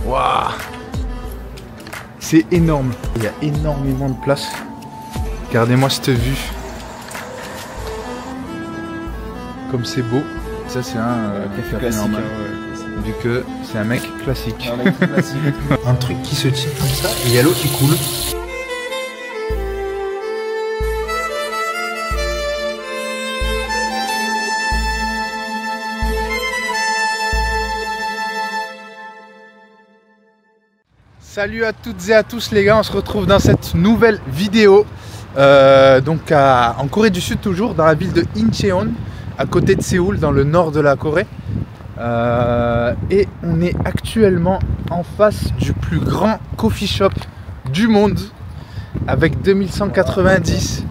Waouh, c'est énorme. Il y a énormément de place. Regardez-moi cette vue. Comme c'est beau. Ça c'est un café classique, normal. Ouais. Vu que c'est un mec classique. Un mec classique. Un truc qui se tire comme ça et il y a l'eau qui coule. Salut à toutes et à tous les gars, on se retrouve dans cette nouvelle vidéo donc en Corée du Sud, toujours dans la ville de Incheon, à côté de Séoul, dans le nord de la Corée. Et on est actuellement en face du plus grand coffee shop du monde avec 2190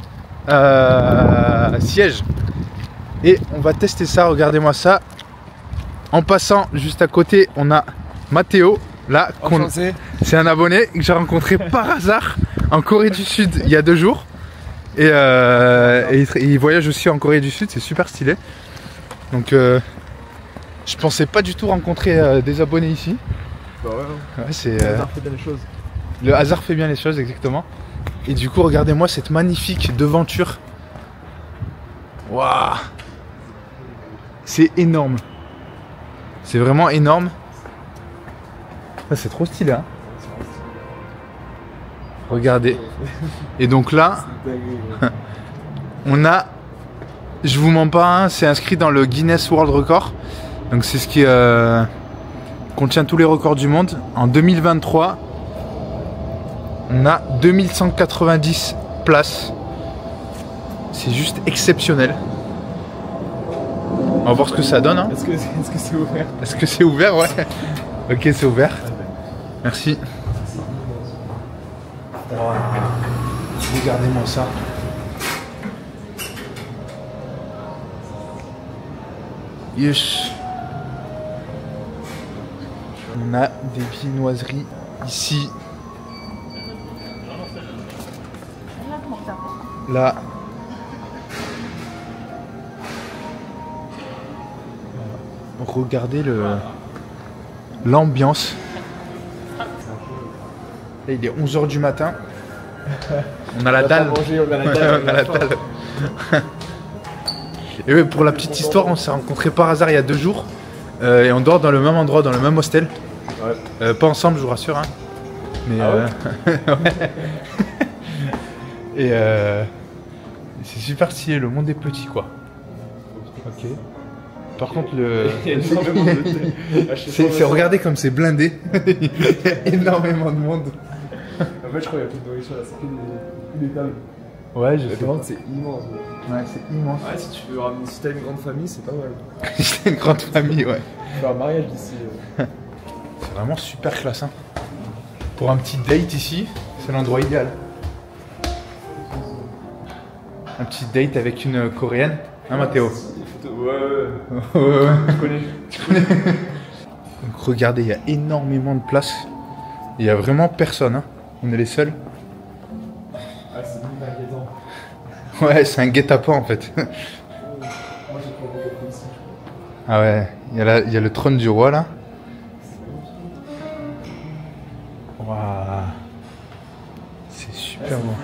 sièges. Et on va tester ça, regardez-moi ça. En passant juste à côté, on a Mathéo. Là, c'est un abonné que j'ai rencontré par hasard en Corée du Sud il y a 2 jours. Et il voyage aussi en Corée du Sud, c'est super stylé. Donc je pensais pas du tout rencontrer des abonnés ici. Bah ouais, c'est le hasard fait bien les choses. Le hasard fait bien les choses, exactement. Et du coup, regardez-moi cette magnifique devanture. Waouh, c'est énorme. C'est vraiment énorme. C'est trop stylé, hein. Regardez. Et donc là, on a, je vous mens pas, hein, c'est inscrit dans le Guinness World Record. Donc c'est ce qui contient tous les records du monde. En 2023, on a 2190 places. C'est juste exceptionnel. On va voir ce que ça donne, hein. Est-ce que c'est ouvert? Est-ce que c'est ouvert? Ouais. Ok, c'est ouvert. Merci. Wow. Regardez-moi ça. Yes. On a des viennoiseries ici. Là. Regardez l'ambiance. Là, il est 11 h du matin. On a la dalle. On a la dalle. Et oui, pour la petite histoire, on s'est rencontrés par hasard il y a 2 jours. Et on dort dans le même endroit, dans le même hostel. Ouais. Pas ensemble, je vous rassure. Hein. Mais ouais. Et c'est super stylé, le monde est petit quoi. Ok. Par contre, regardez comme c'est blindé. Il y a énormément de monde. En fait, je crois qu'il y a plus de nourriture là, c'est que des tables. Ouais, je sais. C'est immense. Ouais, c'est immense. Ouais, si tu veux ramener, si t'as une grande famille, c'est pas mal. Si t'as une grande famille, ouais. Tu fais un mariage d'ici. C'est vraiment super classe. Hein. Pour un petit date ici, c'est l'endroit idéal. Un petit date avec une coréenne. Hein, Mathéo? Ouais. Tu connais. Donc regardez, il y a énormément de place. Il y a vraiment personne. Hein. On est les seuls. Ah, c'est un guet-apens. Ouais, c'est un guet-apens en fait. Moi, j'ai pas beaucoup ici. Ah ouais, il y a le trône du roi là. Waouh. C'est super beau.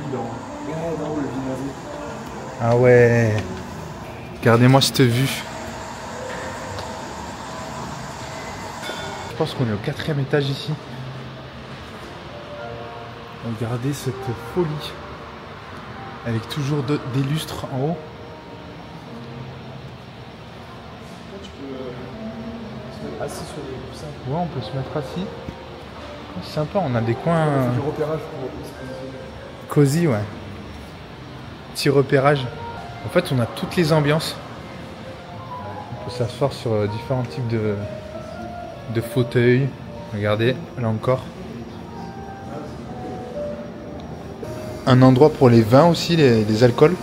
Ah ouais. Regardez-moi cette vue. Je pense qu'on est au 4e étage ici. Regardez cette folie. Avec toujours des lustres en haut. Tu peux se mettre assis sur les coussins. Ouais, on peut se mettre assis. C'est sympa, on a des coins. On fait du repérage pour se positionner. Cosy, ouais. Petit repérage. En fait, on a toutes les ambiances. On peut s'asseoir sur différents types de fauteuils. Regardez, là encore. Un endroit pour les vins aussi, les alcools.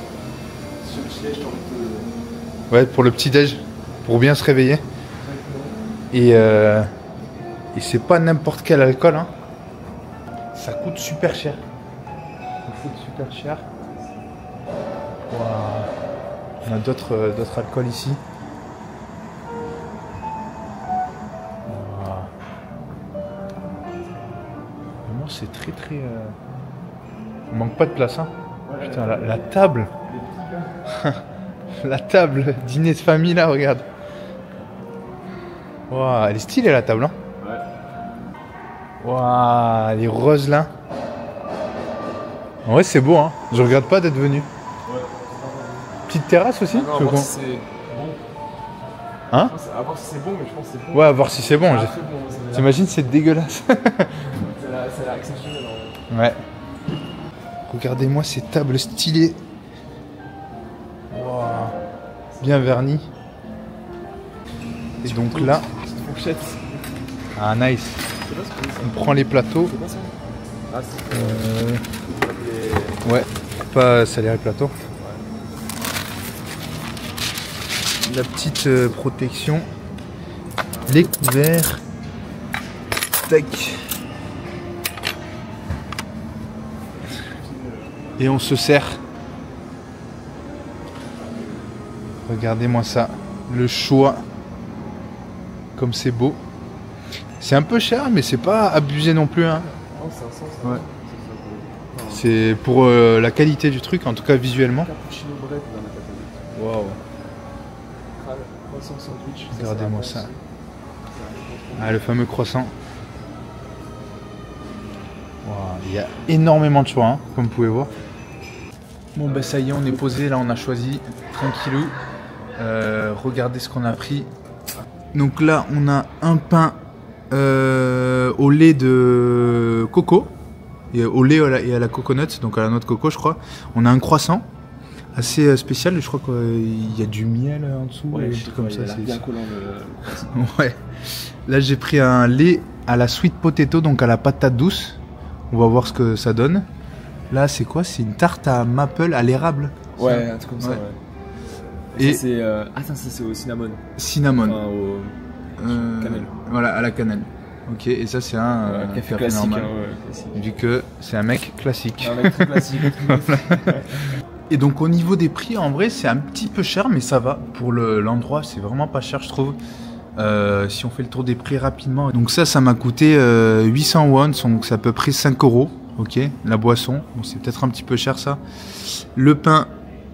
Ouais, pour le petit-déj, pour bien se réveiller. Et c'est pas n'importe quel alcool. Hein. Ça coûte super cher. Ça coûte super cher. Wow. On a d'autres alcools ici. Wow. vraiment c'est très très... On manque pas de place hein. Putain la table. La table, dîner de famille là, regarde. Waouh, elle est stylée la table hein. Waouh, elle est rose là. En vrai c'est beau hein, je regrette pas d'être venu. Petite terrasse aussi. Non, à voir si c'est bon. Hein? À voir si c'est bon, mais je pense que c'est bon. Ouais, à voir si c'est bon. T'imagines c'est dégueulasse. Ça a l'air exceptionnel en vrai. Ouais. Regardez-moi ces tables stylées. Wow. Bien vernies. Et donc là... Petite fourchette. Ah nice. On prend les plateaux. C'est quoi ça? Ah c'est Ouais, pas salir les plateaux. La petite protection. Les couverts. Tac. Et on se sert. Regardez-moi ça. Le choix. Comme c'est beau. C'est un peu cher, mais c'est pas abusé non plus. Hein. Non, c'est un sens. Hein. Ouais. C'est pour la qualité du truc, en tout cas visuellement. Cappuccino bread dans la Waouh. Croissant sandwich. Regardez-moi ça. Ah, le fameux croissant. Wow, il y a énormément de choix, hein, comme vous pouvez voir. Bon, ben ça y est, on est posé. Là, on a choisi tranquillou. Regardez ce qu'on a pris. Donc là, on a un pain au lait de coco. Et au lait et à la coconut, donc à la noix de coco, je crois. On a un croissant assez spécial. Je crois qu'il y a du miel en dessous. Ouais, des trucs comme ça. C'est bien collant le... Ouais. Là, j'ai pris un lait à la sweet potato, donc à la patate douce. On va voir ce que ça donne. Là, c'est quoi? C'est une tarte à maple à l'érable. Ouais, un truc comme ça, ouais. Et ça, c'est... Attends, ça, c'est au cinnamon. Cinnamon. Enfin, au... Cannelle. Voilà, à la cannelle. Ok, et ça, c'est un café classique, normal. hein, ouais, classique. Vu que c'est un mec classique. Un mec très classique. Et donc, au niveau des prix, en vrai, c'est un petit peu cher, mais ça va. Pour l'endroit, c'est vraiment pas cher, je trouve. Si on fait le tour des prix rapidement. Donc ça m'a coûté 800 won, donc c'est à peu près 5 €. Ok, la boisson, bon, c'est peut-être un petit peu cher ça. Le pain,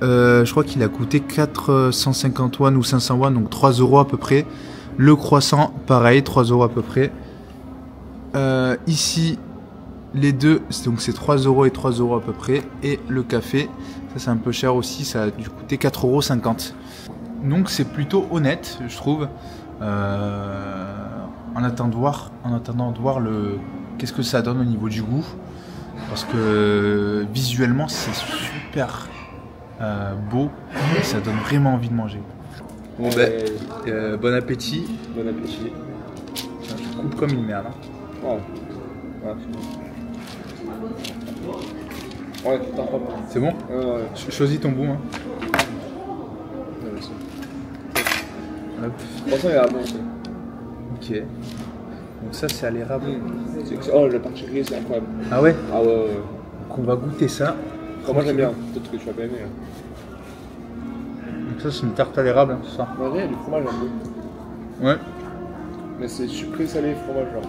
je crois qu'il a coûté 450 won ou 500 won, donc 3 € à peu près. Le croissant, pareil, 3 € à peu près. Ici, les deux, donc c'est 3 € et 3 € à peu près. Et le café, ça c'est un peu cher aussi, ça a dû coûter 4,50 €. Donc c'est plutôt honnête, je trouve. En attendant de voir qu'est-ce que ça donne au niveau du goût, parce que visuellement c'est super beau et ça donne vraiment envie de manger. Bon ben, bon appétit. Bon appétit. Je coupe comme une merde. Hein. Oh. Ouais, t'en prends pas. C'est bon? Ouais. Choisis ton bout. Hein. Hop. Franchement, il a bon aussi. Ok. Donc ça c'est à l'érable. Oh, le pain chéri, c'est incroyable. Ah ouais? Ah ouais. Donc on va goûter ça. Enfin, moi j'aime bien, peut-être que tu vas pas aimer. Hein. Donc ça c'est une tarte à l'érable, hein, c'est ça? Ouais, il y a du fromage un peu. Ouais. Mais c'est sucré salé fromage genre.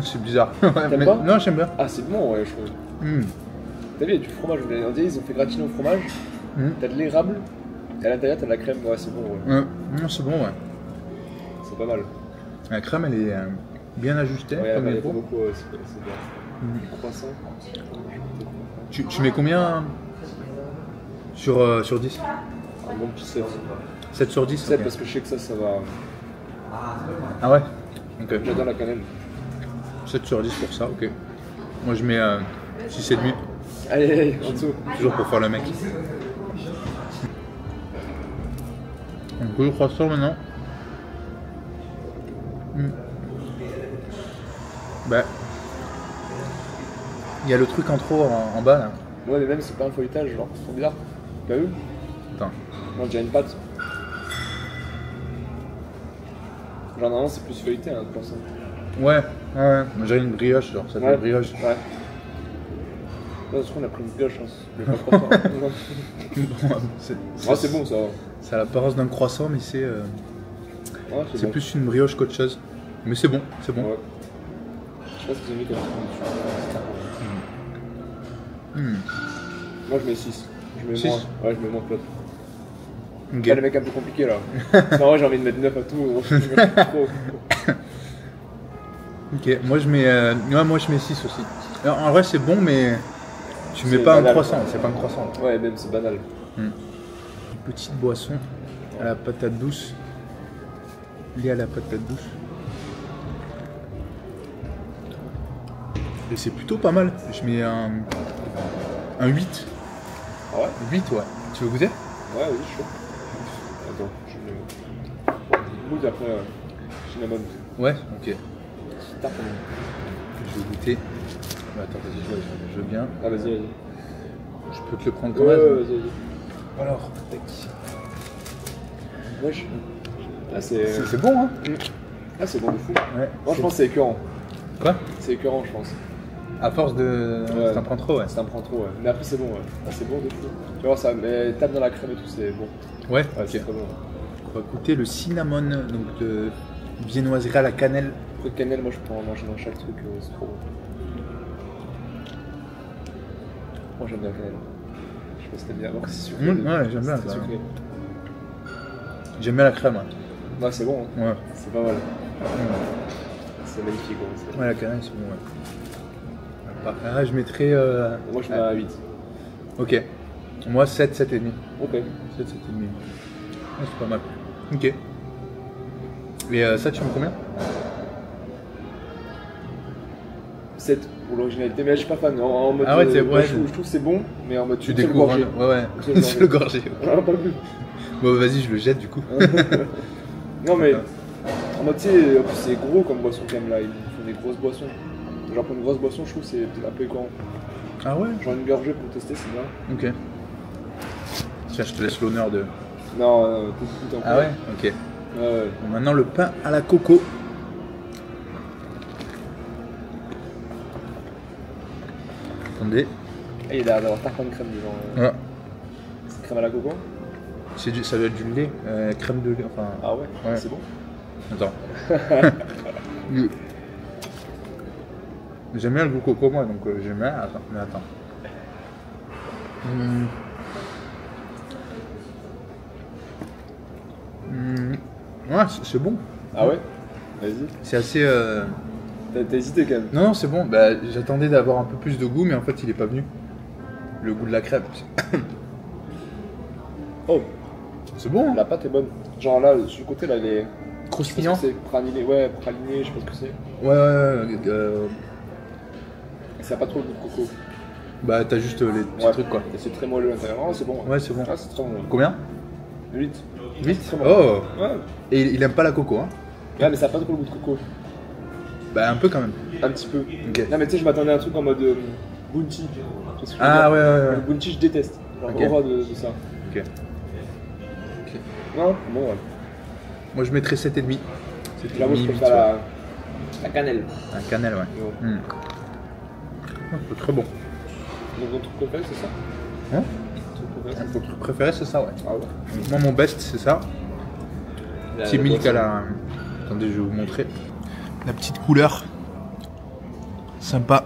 C'est bizarre. T'aimes pas? Non, j'aime bien. Ah, c'est bon, ouais, je trouve. T'as vu, il y a du fromage. On dirait ils ont fait gratiner au fromage. T'as de l'érable. Et à l'intérieur, t'as de la crème. Ouais, c'est bon. Ouais. Non, c'est bon, ouais. C'est pas mal. La crème, elle est bien ajustée. Ouais, comme il y il a pas faut. beaucoup, c'est bien. Du croissant. Tu mets combien sur 10? Un bon petit 7. 7 sur 10? 7 okay. parce que je sais que ça va. Ah ouais? Ok. J'adore la cannelle. 7 sur 10 pour ça, ok. Moi je mets 6,5. Allez, en dessous. Toujours pour faire le mec. Un coup de croissant maintenant. Bah. Il y a le truc en trop en bas là. Ouais, mais même c'est pas un feuilletage, genre, c'est trop bizarre. T'as vu? Attends. Moi, j'ai une pâte. Genre, normalement, c'est plus feuilleté, hein, pour ça. Ouais. Moi j'ai une brioche, genre, ça fait une brioche. Ouais. Là, on a pris une brioche, hein. Mais pas croissant. C'est bon, ça va. Ça a l'apparence d'un croissant, mais c'est bon. plus une brioche qu'autre chose. Mais c'est bon, c'est bon. Ouais. sais pas ce qu'ils ont mis comme dessus. Moi je mets 6. Je mets 6. moins. Ouais, je mets moins plot. Ok. Pas les mecs un peu compliqués là. Non, ouais, j'ai envie de mettre 9 à tout. Trop. Ok, moi je mets, ouais, moi je mets 6 aussi. Alors, en vrai c'est bon mais tu mets C'est pas banal, un croissant, quoi. c'est pas un croissant. Ouais, même c'est banal. Une petite boisson à la patate douce. Liée à la patate douce. Et c'est plutôt pas mal. Je mets un 8. Ah ouais? 8 ouais. Tu veux goûter? Ouais, oui, chaud. Attends, je le goûte après. Cinnamon. Ouais, ok. Tarte. Je vais goûter. Attends, vas-y, je veux bien. Ah, vas-y, vas-y. Je peux te le prendre quand Ouais, même. vas-y, vas-y. Alors, Wesh. Ah, c'est bon hein? Ah, c'est bon de fou. Ouais. Moi, je pense que c'est écœurant. Quoi? C'est écœurant, je pense. À force de. Ouais. T'en prends trop, ouais. Ça me prend trop, ouais. Mais après, c'est bon, ouais. Ah, c'est bon de fou. Tu vois, ça tape dans la crème et tout, c'est bon. Ouais, Ouais, ok. c'est très bon. On va goûter le cinnamon, donc de viennoiserie à la cannelle. Truc cannelle, moi, je peux en manger dans chaque truc, c'est trop bon. Moi, j'aime bien la cannelle. Je sais pas si t'aimes bien. Alors, c'est sucré. Ouais, j'aime bien C'est ça. sucré. J'aime bien la crème. Ouais. Ouais, c'est bon, hein. Ouais. C'est pas mal. C'est magnifique, ouais. Ouais, la cannelle, c'est bon, ouais. Ah, je mettrais. Moi, je mets à 8. Ok. Moi, 7, 7,5. Ok. 7, 7,5. Ouais, c'est pas mal. Ok. Et ça, tu mets combien? 7 pour l'originalité, mais là, je suis pas fan. En mode. Ah ouais, c'est- moi, ouais, je trouve que c'est bon, mais en mode. Tu une seule découvres. gorgée. Ouais, ouais. Une seule C'est le gorgé. Ah, pas plus. Bon, vas-y, je le jette du coup. Non, mais. En mode, tu sais, en plus, c'est gros comme boisson quand même là. Ils font des grosses boissons. Genre, pour une grosse boisson, je trouve que c'est un peu écœurant. Ah ouais? Genre, une gorgée pour tester, c'est bien. Ok. Tiens, je te laisse l'honneur de. Non, tout en Ah ouais? Ok. Ouais. Bon, maintenant, le pain à la coco. Attendez. Et il a l'air d'avoir tarpin de crème dedans. Ouais. C'est crème à la coco? Ça doit être du lait, crème de lait, enfin. Ah ouais, Ouais. c'est bon. Attends. J'aime bien le goût coco moi, donc j'aime bien. Attends, mais attends. Ouais, c'est bon. Ah ouais? Vas-y. C'est assez. T'as hésité quand même. Non, c'est bon. Bah, j'attendais d'avoir un peu plus de goût, mais en fait, il est pas venu. Le goût de la crème. Oh, C'est bon. Hein. la pâte est bonne. Genre là, sur le côté là, elle est. Croustillant. C'est praliné, ouais, praliné, je sais pas ce que c'est. Ouais. Et ça a pas trop le goût de coco. Bah, t'as juste les petits Ouais. trucs quoi. Et c'est très moelleux à l'intérieur. Oh, c'est bon. Ouais, c'est bon. Ah, c'est très bon. Combien? 8. 8. Très bon. Oh. Ouais. Et il aime pas la coco, hein? Ouais, mais ça a pas trop le goût de coco. Bah, un peu quand même. Un petit peu. Ok. Non, mais tu sais, je m'attendais à un truc en mode bounty. Tu vois ce que je veux Ah dire ouais. Le bounty, je déteste. Genre, Ok. horreur de ça. Ok. Non, bon, ouais. Moi, je mettrais 7,5. Là, moi, je 7,5, préfère la cannelle. Un cannelle, ouais. Ouais. C'est très bon. Donc, ton truc préféré, c'est ça? Hein? Ton truc préféré, Mon truc préféré, c'est ça, ouais. Ah ouais. Moi, mon best, c'est ça. Petit milk boisson. à la. Attendez, je vais vous montrer. La petite couleur. Sympa.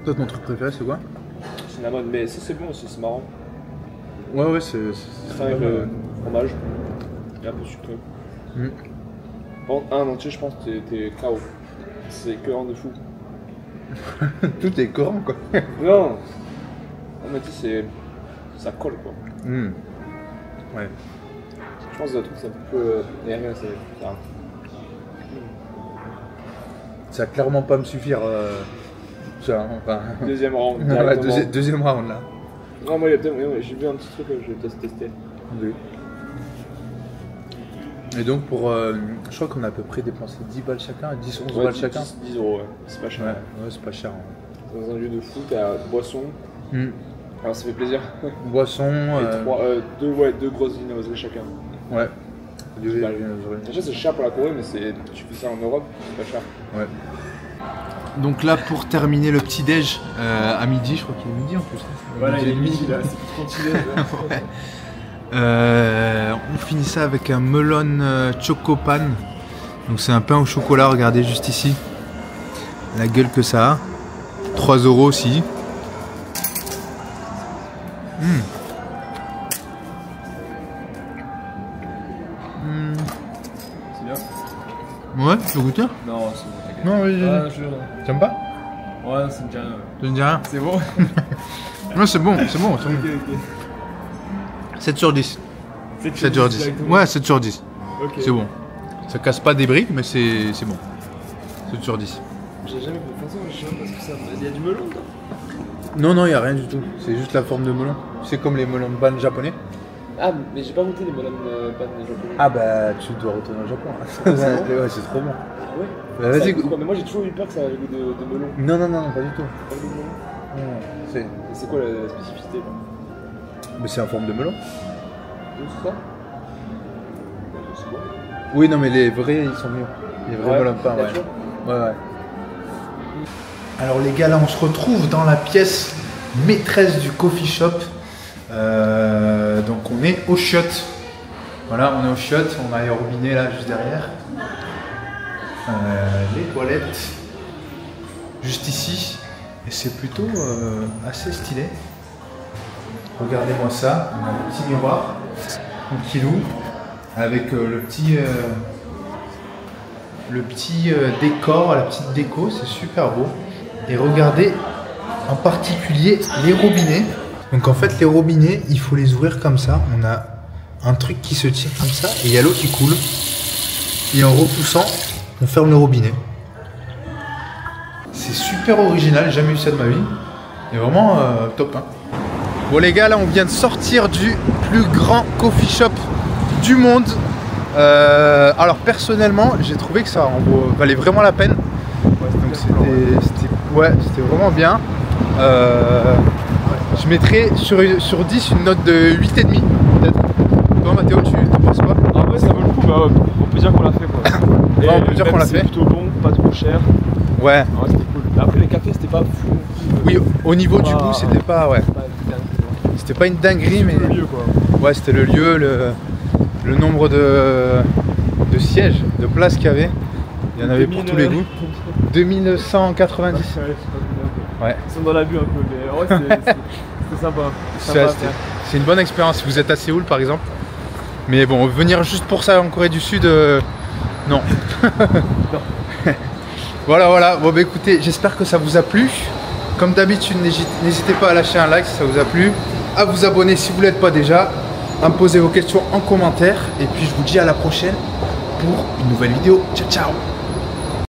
Toi, ton truc préféré, c'est quoi? Cinnamon, mais ça, c'est bon aussi, c'est marrant. Ouais, c'est. C'est avec le fromage. Et un peu sucré. Mm. Bon, un entier, je pense que t'es KO. C'est écœurant de fou. Tout est courant, quoi. Non! Non, mais tu sais, ça colle quoi. Mm. Ouais. Je pense que le truc, c'est un peu. Rien, c'est. Ça. Ça va clairement pas me suffire. Ça, hein, enfin. Deuxième round. Ouais, directement. deuxième round là. Non, moi, il y a peut-être. Ouais, j'ai vu un petit truc, je vais tester. Oui. Et donc pour, je crois qu'on a à peu près dépensé 10 balles chacun, 10-11 Ouais, balles chacun. 10 euros, ouais. C'est pas cher. Ouais, c'est pas cher. Hein. Dans un lieu de fou, t'as boisson. Alors ça fait plaisir. Boisson, Et deux grosses viennoiseries chacun. ouais. Du pas- riz, Déjà c'est cher pour la Corée, mais tu fais ça en Europe, c'est pas cher. ouais. Donc là pour terminer le petit déj à midi, je crois qu'il est midi en plus. Voilà, il est Midi et midi demi. là, c'est plus continué. Ouais. On finit ça avec un melon choco pan. Donc c'est un pain au chocolat, regardez juste ici. la gueule que ça a. 3 € aussi. C'est bien. Ouais, tu veux goûter? Non, c'est bon, t'inquiète. Non, vas-y. Ah, je... T'aimes pas? Ouais, ça me dit rien. Ça me dit rien? C'est bon? Non, c'est bon, c'est bon. Ok, ok. 7 sur 10. 7 sur 10. directement. Ouais, 7 sur 10. Ok. C'est bon. Ça casse pas des briques, mais c'est bon. 7 sur 10. J'ai jamais fait de façon, je sais même pas ce que ça. Il y a du melon dedans? Non, non, il n'y a rien du tout. C'est juste la forme de melon. C'est comme les melons de ban japonais. Ah, mais j'ai pas goûté les melons de panne japonais. Ah bah, tu dois retourner au Japon. bon Ouais, c'est trop bon. Ah ouais? Bah, vas-y, Ça goûte goûte. quoi? Mais moi j'ai toujours eu peur que ça ait le goût de melon. Non, non, non, pas du tout. Pas le goût de melon? Non, c'est... Et c'est quoi la spécificité là? Mais c'est en forme de melon. C'est ça? C'est bon. Oui, non, mais les vrais, ils sont mieux. Les vrais melons de pain, ouais. nature. Ouais, ouais. Alors les gars, là on se retrouve dans la pièce maîtresse du coffee shop. Donc on est au shot. Voilà, on est au shot, on a les robinets là juste derrière. Les toilettes juste ici. Et c'est plutôt assez stylé. Regardez-moi ça, on a un petit miroir, tranquillou, avec le petit décor, la petite déco, c'est super beau. Et regardez en particulier les robinets. Donc en fait les robinets, il faut les ouvrir comme ça. On a un truc qui se tire comme ça et il y a l'eau qui coule. Et en repoussant, on ferme le robinet. C'est super original, j'ai jamais vu ça de ma vie. Et vraiment top. Hein. Bon les gars, là on vient de sortir du plus grand coffee shop du monde. Alors personnellement, j'ai trouvé que ça en valait vraiment la peine. Donc c'était vraiment bien. Je mettrais sur 10 une note de 8,5 peut-être. Toi Mathéo, tu t'en penses quoi? Ah ouais, ça vaut le coup, bah, on peut dire qu'on l'a fait quoi. Ouais, on peut dire qu'on l'a fait. C'est plutôt bon, pas trop cher. Ouais. Ouais, c'était cool. Après les cafés c'était pas fou. Oui, au niveau du goût, c'était pas, ouais. C'était pas une dinguerie, mais le lieu quoi. Ouais, c'était le lieu, le nombre de sièges, de places qu'il y avait. Il y en avait pour tous les goûts. 2190. Ouais. Ils sont dans la vue un peu, mais ouais, c'était sympa. C'est une bonne expérience si vous êtes à Séoul par exemple. Mais bon, venir juste pour ça en Corée du Sud, non. Non. Voilà. Bon bah écoutez, j'espère que ça vous a plu. Comme d'habitude, n'hésitez pas à lâcher un like si ça vous a plu, à vous abonner si vous ne l'êtes pas déjà, à me poser vos questions en commentaire. Et puis je vous dis à la prochaine pour une nouvelle vidéo. Ciao, ciao!